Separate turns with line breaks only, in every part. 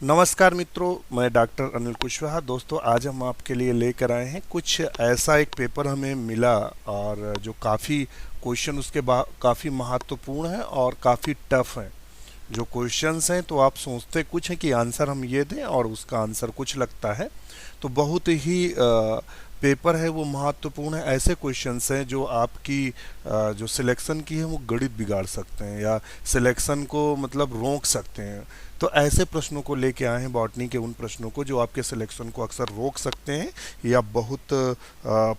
नमस्कार मित्रों, मैं डॉक्टर अनिल कुशवाहा। दोस्तों, आज हम आपके लिए लेकर आए हैं कुछ ऐसा एक पेपर हमें मिला और जो काफ़ी क्वेश्चन उसके काफ़ी महत्वपूर्ण है और काफ़ी टफ है। जो क्वेश्चंस हैं तो आप सोचते कुछ है कि आंसर हम ये दें और उसका आंसर कुछ लगता है। तो बहुत ही पेपर है वो महत्वपूर्ण है। ऐसे क्वेश्चंस हैं जो आपकी जो सिलेक्शन की है वो गणित बिगाड़ सकते हैं या सिलेक्शन को मतलब रोक सकते हैं। तो ऐसे प्रश्नों को लेके आए हैं बॉटनी के, उन प्रश्नों को जो आपके सिलेक्शन को अक्सर रोक सकते हैं या बहुत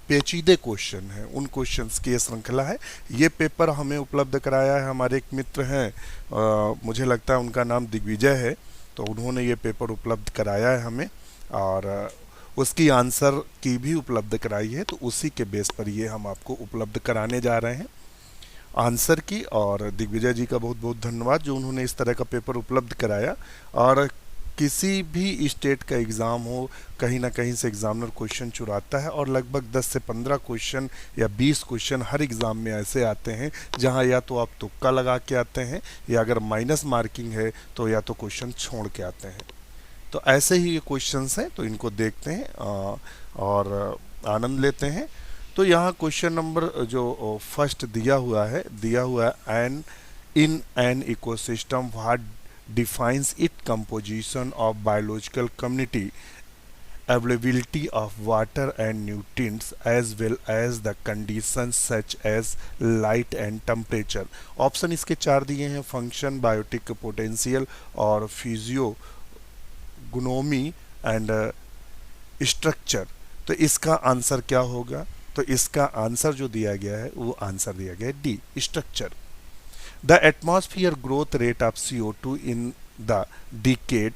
पेचीदे क्वेश्चन हैं, उन क्वेश्चंस की ये श्रृंखला है। ये पेपर हमें उपलब्ध कराया है हमारे एक मित्र हैं, मुझे लगता है उनका नाम दिग्विजय है। तो उन्होंने ये पेपर उपलब्ध कराया है हमें और उसकी आंसर की भी उपलब्ध कराई है। तो उसी के बेस पर ये हम आपको उपलब्ध कराने जा रहे हैं आंसर की। और दिग्विजय जी का बहुत बहुत धन्यवाद जो उन्होंने इस तरह का पेपर उपलब्ध कराया। और किसी भी स्टेट का एग्ज़ाम हो, कहीं ना कहीं से एग्जामिनर क्वेश्चन चुराता है और लगभग 10 से 15 क्वेश्चन या 20 क्वेश्चन हर एग्ज़ाम में ऐसे आते हैं जहां या तो आप तुक्का लगा के आते हैं या अगर माइनस मार्किंग है तो या तो क्वेश्चन छोड़ के आते हैं। तो ऐसे ही ये क्वेश्चंस हैं, तो इनको देखते हैं और आनंद लेते हैं। तो यहाँ क्वेश्चन नंबर जो फर्स्ट दिया हुआ है an in an ecosystem what defines it composition of biological community availability of water and nutrients as well as the conditions such as light and temperature। Option इसके चार दिए हैं, फंक्शन, बायोटिक पोटेंशियल और physio गुनोमी and structure. तो इसका answer क्या होगा? तो इसका आंसर जो दिया गया है वो आंसर दिया गया है D, structure. The atmosphere growth rate of CO2 in the decade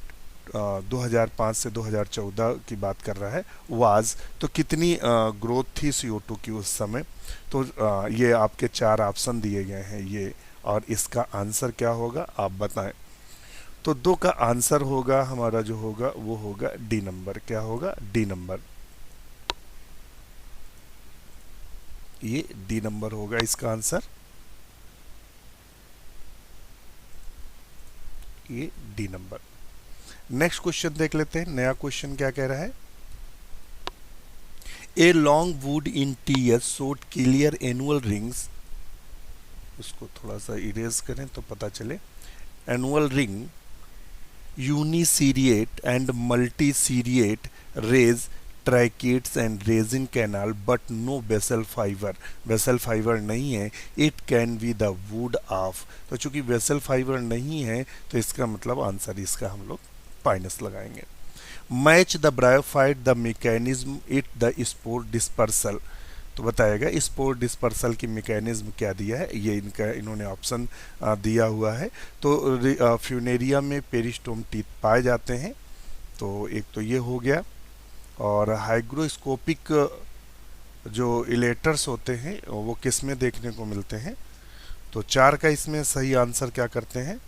2005 से 2014 की बात कर रहा है वाज। तो कितनी ग्रोथ थी CO2 की उस समय? तो ये आपके चार ऑप्शन दिए गए हैं ये, और इसका आंसर क्या होगा आप बताएं। तो दो का आंसर होगा हमारा जो होगा वो होगा डी नंबर। क्या होगा? D number. ये डी नंबर होगा इसका आंसर। ये डी नंबर। नेक्स्ट क्वेश्चन देख लेते हैं, नया क्वेश्चन क्या कह रहा है। A long wood in TS shows clear annual rings. उसको थोड़ा सा इरेज करें तो पता चले। Annual ring uniseriate and multiseriate rays tracheids and resin canal but no basal fiber। basal fiber नहीं है। it can be the wood of। तो चूंकि basal fiber नहीं है तो इसका मतलब आंसर इसका हम लोग पाइनस लगाएंगे। Match the bryophyte the mechanism it the spore dispersal. तो बताएगा स्पोर डिस्पर्सल की मैकेनिज्म क्या दिया है, ये इन्होंने ऑप्शन दिया हुआ है। तो फ्यूनेरिया में पेरिस्टोम टीथ पाए जाते हैं, तो एक तो ये हो गया। और हाइग्रोस्कोपिक जो इलेटर्स होते हैं वो किस में देखने को मिलते हैं? तो चार का इसमें सही आंसर क्या करते हैं?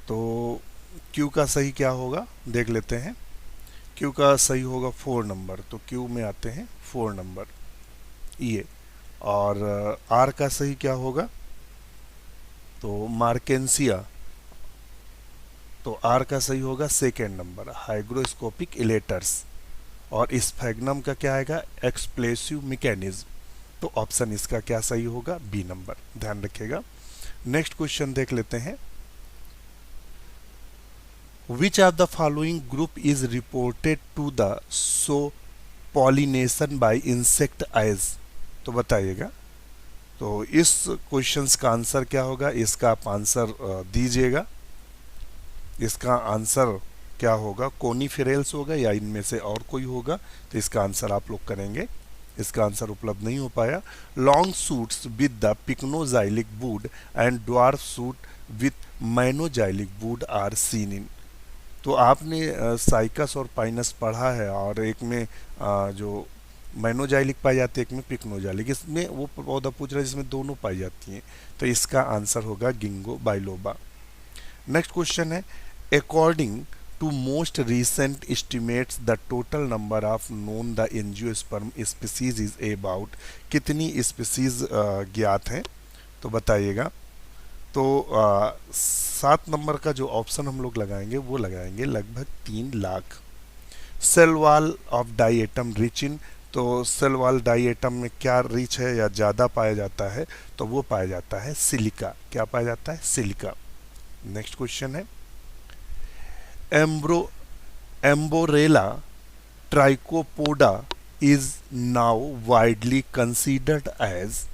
तो क्यू का सही क्या होगा देख लेते हैं। क्यू का सही होगा 4 नंबर। तो क्यू में आते हैं 4 नंबर ये। और आर का सही क्या होगा? तो मार्केंसिया। तो आर का सही होगा 2nd नंबर, हाइग्रोस्कोपिक इलेटर्स। और स्फैग्नम का क्या आएगा? एक्सप्लेसिव मैकेनिज्म। तो ऑप्शन इसका क्या सही होगा? बी नंबर, ध्यान रखिएगा। नेक्स्ट क्वेश्चन देख लेते हैं। Which of the following group is reported to the show pollination by insect eyes? तो बताइएगा। तो इस क्वेश्चंस का आंसर क्या होगा? इसका आप आंसर दीजिएगा। इसका आंसर क्या होगा? कोनीफेरेल्स होगा या इनमें से और कोई होगा? तो इसका आंसर आप लोग करेंगे। इसका आंसर उपलब्ध नहीं हो पाया। Long suits with the pycnoxylic wood and dwarf suit with manoxylic wood are seen in. तो आपने साइकस और पाइनस पढ़ा है, और एक में जो मैनोजाइलिक पाई जाती है, एक में पिक्नोजाइलिक। इसमें वो पौधा पूछ रहा है जिसमें दोनों पाई जाती हैं। तो इसका आंसर होगा गिंगो बाइलोबा। नेक्स्ट क्वेश्चन है, according to most recent estimates the total number of known the angiosperm species is about. कितनी स्पीसीज ज्ञात हैं? तो बताइएगा। तो 7 नंबर का जो ऑप्शन हम लोग लगाएंगे वो लगाएंगे लगभग 3 lakh. Cell wall of diatom rich in, तो सेल वॉल डाई एटम में क्या रिच है या ज़्यादा पाया जाता है, तो वो पाया जाता है सिलिका। क्या पाया जाता है? सिलिका। नेक्स्ट क्वेश्चन है ambo Amborella trichopoda is now widely considered as,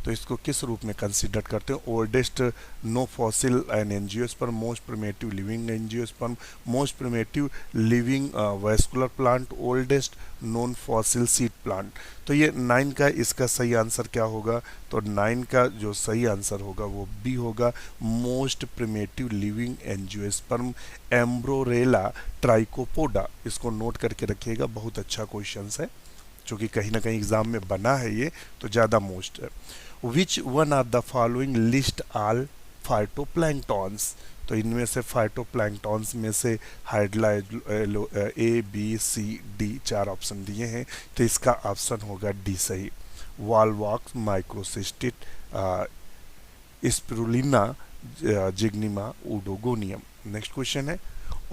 तो इसको किस रूप में कंसीडर करते हैं? Oldest no fossil and angiosperm, most primitive living angiosperm, most primitive living vascular plant, oldest non fossil seed plant. तो ये 9 का इसका सही आंसर क्या होगा? तो 9 का जो सही आंसर होगा वो बी होगा, मोस्ट प्रिमेटिव लिविंग एंजियोस्पर्म एम्ब्रोरेला ट्राइकोपोडा। इसको नोट करके रखिएगा, बहुत अच्छा क्वेश्चन है, जो कि कहीं ना कहीं एग्जाम में बना है ये, तो ज़्यादा मोस्ट है। Which one of the following list all phytoplanktons, तो इनमें से फाइटोप्लैंक्टॉन्स में से hydrilla A B C D 4 option दिए हैं, तो इसका ऑप्शन होगा डी सही। Volvox, microcystis, spirulina, zygnema, oedogonium. Next question है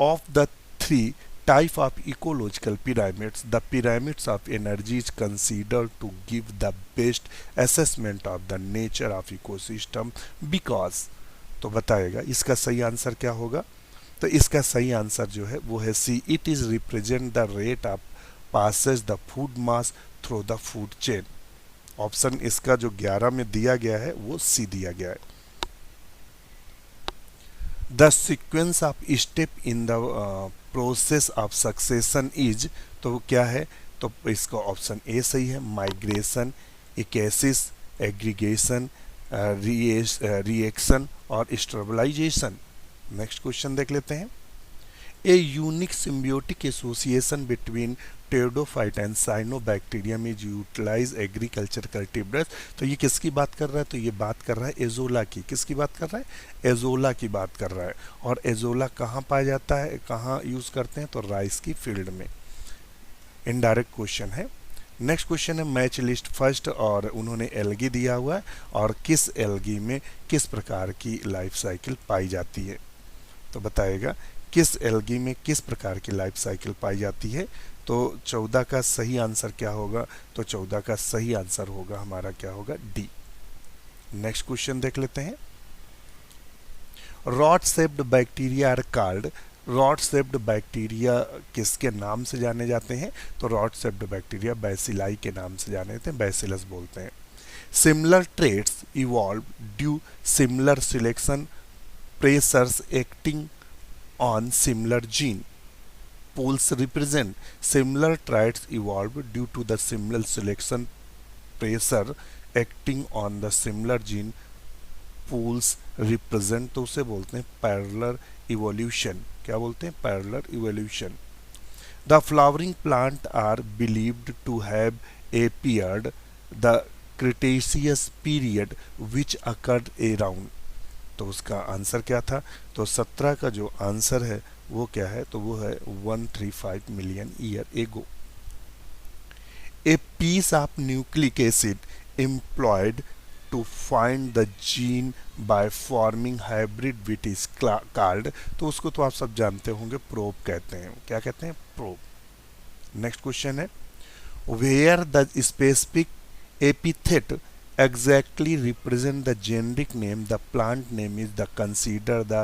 of the 3 type of ecological pyramids, the pyramids of energy is considered to give the best assessment of the nature of ecosystem because, तो बताएगा इसका सही answer क्या होगा? तो इसका सही आंसर जो है वो है C, it is represent the rate of passage the food mass through the food chain. Option इसका जो 11 में दिया गया है वो सी दिया गया है। The sequence of step in the process of succession is, तो वो क्या है? तो इसका ऑप्शन ए सही है, माइग्रेशन, इकेसिस, एग्रीगेशन, रिएक्शन और स्टेबलाइजेशन। नेक्स्ट क्वेश्चन देख लेते हैं। A unique symbiotic association between pteridophyte and cyanobacterium is utilize agriculture cultivars, तो ये किसकी बात कर रहा है? तो ये बात कर रहा है एजोला की। किसकी बात कर रहा है? एजोला की बात कर रहा है। और एजोला कहाँ पाया जाता है, कहाँ यूज करते हैं? तो राइस की फील्ड में। इनडायरेक्ट क्वेश्चन है। नेक्स्ट क्वेश्चन है मैच लिस्ट फर्स्ट, और उन्होंने एल्गी दिया हुआ है और किस एल्गी में किस प्रकार की लाइफ साइकिल पाई जाती है, तो बताएगा किस एल्गी में किस प्रकार की लाइफ साइकिल पाई जाती है। तो 14 का सही आंसर क्या होगा? तो 14 का सही आंसर होगा हमारा क्या होगा? डी। नेक्स्ट क्वेश्चन देख लेते हैं। Rod shaped bacteria are called, rod shaped bacteria किसके नाम से जाने जाते हैं? तो रॉड शेप्ड बैक्टीरिया बैसिलाई के नाम से जाने जाते हैं, बैसिलस बोलते हैं। Similar traits evolve due similar selection, pressures acting on similar gene pools represent, similar traits evolved due to the similar selection, pressure acting on the similar gene pools represent, तो उसे बोलते हैं पैरेलल इवोल्यूशन। क्या बोलते हैं? Parallel evolution. The flowering plant are believed to have appeared the Cretaceous period which occurred around, तो उसका answer क्या था? तो 17 का जो आंसर है वो क्या है? तो वो है 135 million year ago. A piece of nucleic acid employed to find the gene by forming hybrid with is called, तो उसको तो आप सब जानते होंगे, प्रोब कहते हैं। क्या कहते हैं? प्रोब। नेक्स्ट क्वेश्चन है where the specific epithet exactly represent the generic name, the plant name is the consider the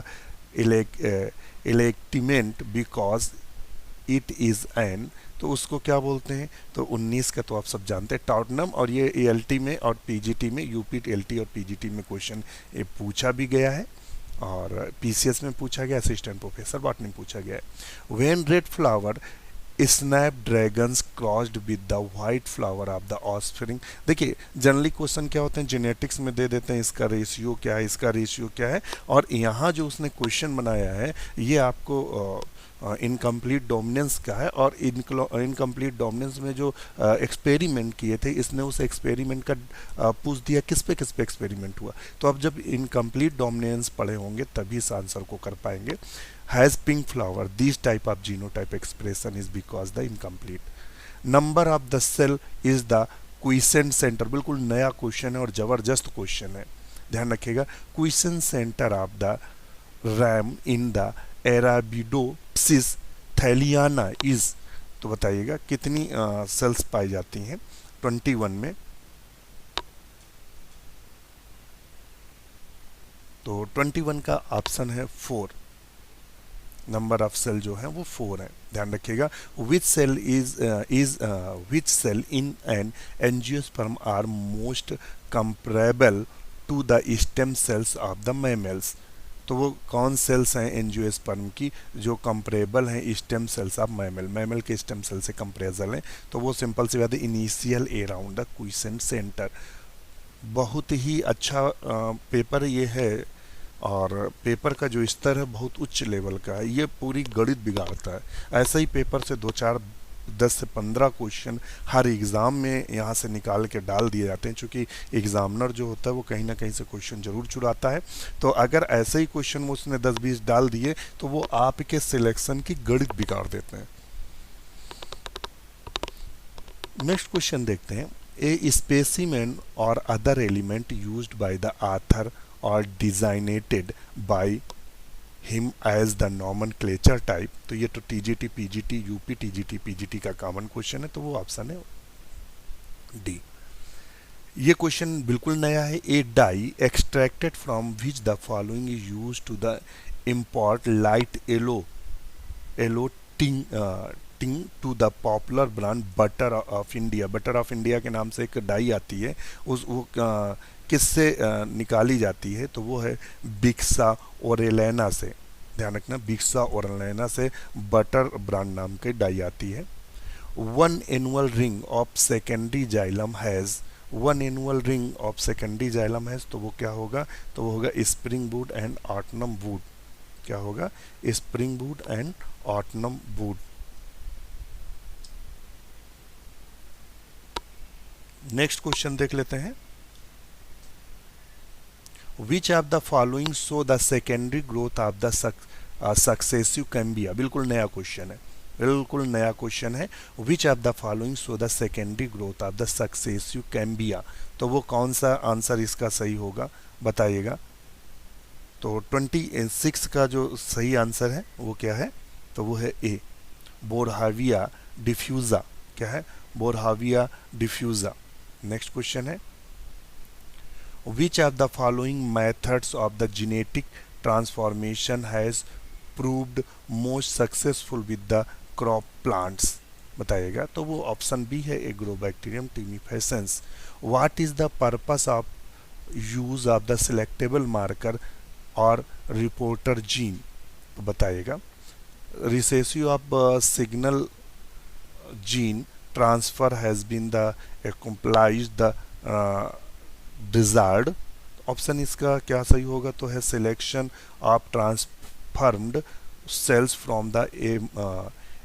electiment because it is an, तो उसको क्या बोलते हैं? तो 19 का तो आप सब जानते हैं, टॉटनम। और ये एएलटी में और पीजीटी में, यूपी एलटी और पीजीटी में क्वेश्चन ये पूछा भी गया है और पीसीएस में पूछा गया, असिस्टेंट प्रोफेसर बॉटनी पूछा गया है। When red flower snapdragons crossed with the white flower of the offspring, देखिए जनरली क्वेश्चन क्या होते हैं जेनेटिक्स में दे देते हैं इसका रेशियो क्या है, इसका रेशियो क्या है, और यहाँ जो उसने क्वेश्चन बनाया है ये आपको इनकम्प्लीट डोमिनेंस का है। और इनकम्प्लीट डोमिनेंस में जो एक्सपेरिमेंट किए थे इसने उस एक्सपेरिमेंट का पूछ दिया किस पे एक्सपेरिमेंट हुआ। तो अब जब इनकम्प्लीट डोमिनेंस पढ़े होंगे तभी इस आंसर को कर पाएंगे। Has pink flower this type of genotype expression is because the incomplete. Number of the cell is the quiescent centre, बिल्कुल नया क्वेश्चन है और जबरदस्त क्वेश्चन है। ध्यान रखिएगा। Question centre of the RAM in the Arabidopsis थैलियाना is, तो बताइएगा कितनी सेल्स पाई जाती हैं 21 में। तो 21 का ऑप्शन है 4, नंबर ऑफ सेल जो है वो 4 है, ध्यान रखिएगा। Which cell is which cell in an angiosperm are most comparable to the stem cells of the mammals, तो वो कौन सेल्स हैं एंजियोस्पर्म की जो कंपेरेबल हैं stem cells of mammal, mammal के स्टेम सेल से कंपेरेबल हैं? तो वो सिंपल सी बात है, initial around the question centre. बहुत ही अच्छा पेपर ये है, और पेपर का जो स्तर है बहुत उच्च लेवल का है, ये पूरी गणित बिगाड़ता है। ऐसा ही पेपर से 10 से 15 क्वेश्चन हर एग्ज़ाम में यहाँ से निकाल के डाल दिए जाते हैं, क्योंकि एग्ज़ामिनर जो होता है वो कहीं ना कहीं से क्वेश्चन जरूर चुराता है। तो अगर ऐसे ही क्वेश्चन उसने 10-20 डाल दिए तो वो आपके सिलेक्शन की गणित बिगाड़ देते हैं। नेक्स्ट क्वेश्चन देखते हैं। A specimen or other element used by the author or designated by him as the nomenclature type, तो ये तो TGT PGT UP TGT PGT का कॉमन क्वेश्चन है, तो वो ऑप्शन है डी। ये क्वेश्चन बिल्कुल नया है। A dye extracted from which the following is use to the import light yellow ting ting to the popular brand butter of India. Butter of India के नाम से एक डाई आती है, उस वो किससे निकाली जाती है? तो वो है बिक्सा ओरेलेना से, ध्यान रखना, बिक्सा ओरेलेना से बटर ब्रांड नाम की डाई आती है। One annual ring of secondary xylem has, one annual ring of secondary xylem has, तो वो क्या होगा? तो वो होगा spring wood and autumn wood. क्या होगा? Spring wood and autumn wood. Next question देख लेते हैं। Which of the following show the secondary growth of the successive cambia. बिल्कुल नया क्वेश्चन है, बिल्कुल नया क्वेश्चन है। Which of the following show the secondary growth of the successive कैम्बिया, तो वो कौन सा आंसर इसका सही होगा बताइएगा। तो 26 का जो सही आंसर है वो क्या है? तो वो है ए, बोरहाविया डिफ्यूजा। क्या है? बोरहाविया डिफ्यूजा। नेक्स्ट क्वेश्चन है। Which of the following methods of the genetic transformation has proved most successful with the crop plants? बताइएगा। तो वो ऑप्शन बी है Agrobacterium tumefaciens. What is the purpose of use of the selectable marker or reporter gene? तो बताइएगा। Recessive of signal gene transfer has been the accomplished the desired. Option इसका क्या सही होगा? तो है selection of transformed cells from the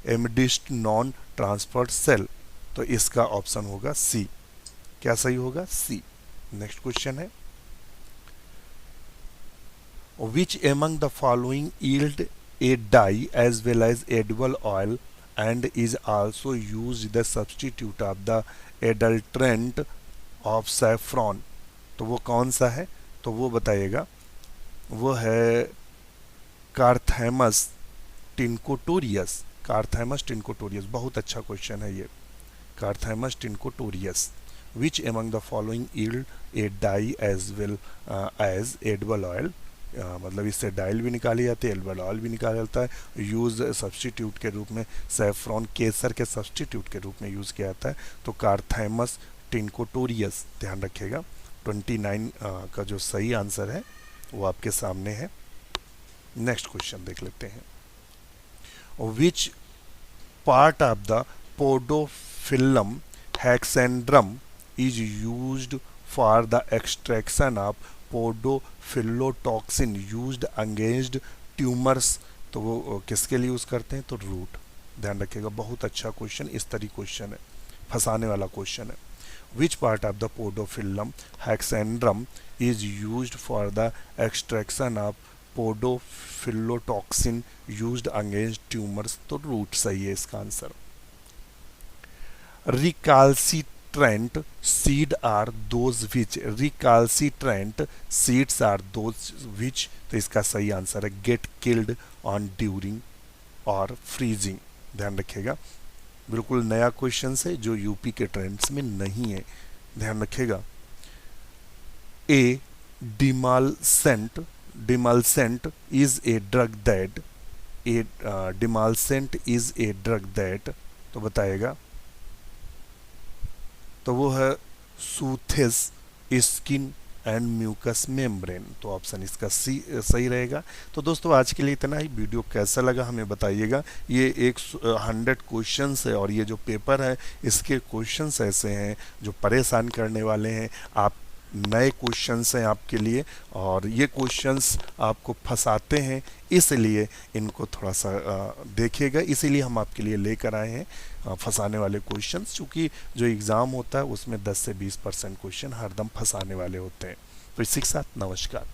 amidst non transferred cell, तो इसका ऑप्शन होगा सी। क्या सही होगा? सी। नेक्स्ट क्वेश्चन है। Which among the following yield a dye as well as edible oil and is also used the substitute of the adulterant of saffron, तो वो कौन सा है? तो वो बताइएगा। वो है कार्थैमस टिनकोटोरियस। कार्थैमस टिनकोटोरियस, बहुत अच्छा क्वेश्चन है ये, Carthamus tinctorius. Which among the following yield a dye as well as edible oil, मतलब इससे डाइल भी निकाली जाती है, एडिबल ऑयल भी निकाला जाता है। यूज सब्स्टिट्यूट के रूप में सैफ्रॉन केसर के सब्स्टिट्यूट के रूप में यूज़ किया जाता है। तो कार्थैमस टिनकोटोरियस, ध्यान रखिएगा। 29 का जो सही आंसर है वो आपके सामने है। नेक्स्ट क्वेश्चन देख लेते हैं। Which part of the Podophyllum hexandrum is used for the extraction of podophyllotoxin used against tumours, तो वो किसके लिए यूज करते हैं? तो रूट। ध्यान रखिएगा, बहुत अच्छा क्वेश्चन, इस तरह क्वेश्चन है, फंसाने वाला क्वेश्चन है। Which part of the podophyllum hexandrum is used for the extraction of podophyllitoxin used against tumors? तो रूट सही है इसका answer. recalcitrant seed are those which, recalcitrant seeds are those which, तो इसका सही आंसर है get killed on during और freezing। ध्यान रखिएगा, बिल्कुल नया क्वेश्चन है जो यूपी के ट्रेंड्स में नहीं है, ध्यान रखिएगा। A demulcent, demulcent is a drug that, a demulcent is a drug that, तो बताएगा, तो वो है soothes skin and mucous membrane, तो ऑप्शन इसका सी सही रहेगा। तो दोस्तों आज के लिए इतना ही। वीडियो कैसा लगा हमें बताइएगा। ये 100 क्वेश्चंस है और ये जो पेपर है इसके क्वेश्चंस ऐसे हैं जो परेशान करने वाले हैं। आप नए क्वेश्चंस हैं आपके लिए और ये क्वेश्चंस आपको फंसाते हैं, इसलिए इनको थोड़ा सा देखिएगा। इसीलिए हम आपके लिए लेकर आए हैं फंसाने वाले क्वेश्चंस, क्योंकि जो एग्ज़ाम होता है उसमें 10 से 20% क्वेश्चन हरदम फंसाने वाले होते हैं। तो इसी के साथ नमस्कार।